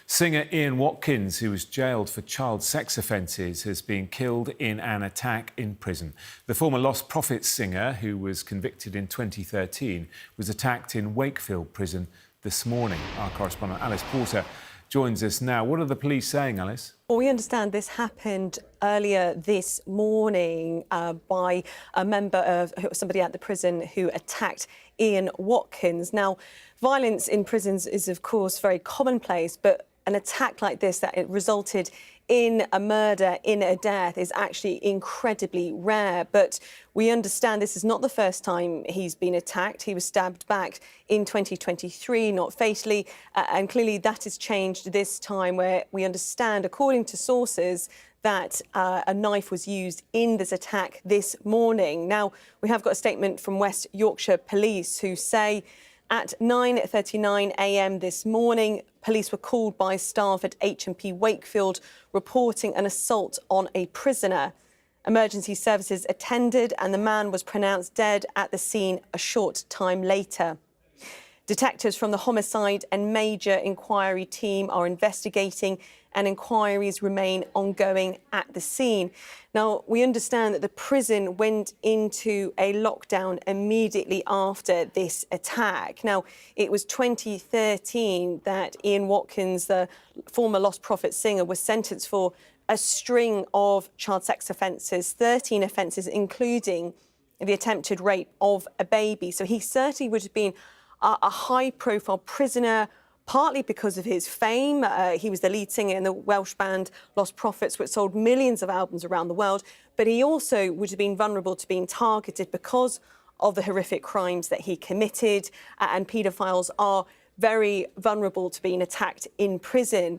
Singer Ian Watkins, who was jailed for child sex offences, has been killed in an attack in prison. The former Lostprophets singer, who was convicted in 2013, was attacked in Wakefield prison this morning. Our correspondent Alice Porter joins us now. What are the police saying, Alice? Well, we understand this happened earlier this morning by a member of somebody at the prison who attacked Ian Watkins. Now, violence in prisons is, of course, very commonplace, but an attack like this that it resulted in a murder, in a death, is actually incredibly rare. But we understand this is not the first time he's been attacked. He was stabbed back in 2023, not fatally, and clearly that has changed this time, where we understand, according to sources, that a knife was used in this attack this morning. Now, we have got a statement from West Yorkshire Police who say at 9:39 a.m. this morning, police were called by staff at H&P Wakefield reporting an assault on a prisoner. Emergency services attended and the man was pronounced dead at the scene a short time later. Detectives from the homicide and major inquiry team are investigating, and inquiries remain ongoing at the scene. Now, we understand that the prison went into a lockdown immediately after this attack. Now, it was 2013 that Ian Watkins, the former Lostprophets singer, was sentenced for a string of child sex offences, 13 offences, including the attempted rape of a baby. So he certainly would have been a high-profile prisoner, partly because of his fame. He was the lead singer in the Welsh band Lostprophets, which sold millions of albums around the world. But he also would have been vulnerable to being targeted because of the horrific crimes that he committed. And paedophiles are very vulnerable to being attacked in prison.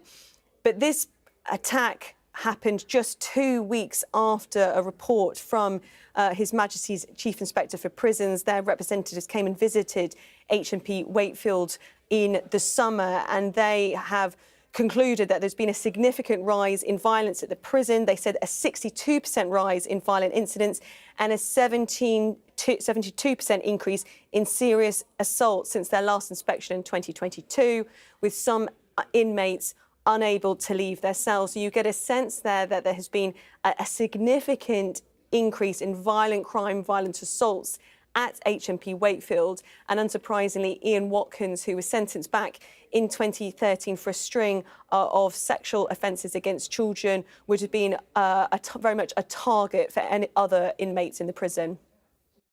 But this attack happened just 2 weeks after a report from His Majesty's Chief Inspector for Prisons. Their representatives came and visited H&P Wakefield in the summer, and they have concluded that there's been a significant rise in violence at the prison. They said a 62% rise in violent incidents and a 72% increase in serious assault since their last inspection in 2022, with some inmates unable to leave their cells. So you get a sense there that there has been a significant increase in violent crime, violent assaults at H&P Wakefield. And unsurprisingly, Ian Watkins, who was sentenced back in 2013 for a string of sexual offences against children, would have been very much a target for any other inmates in the prison.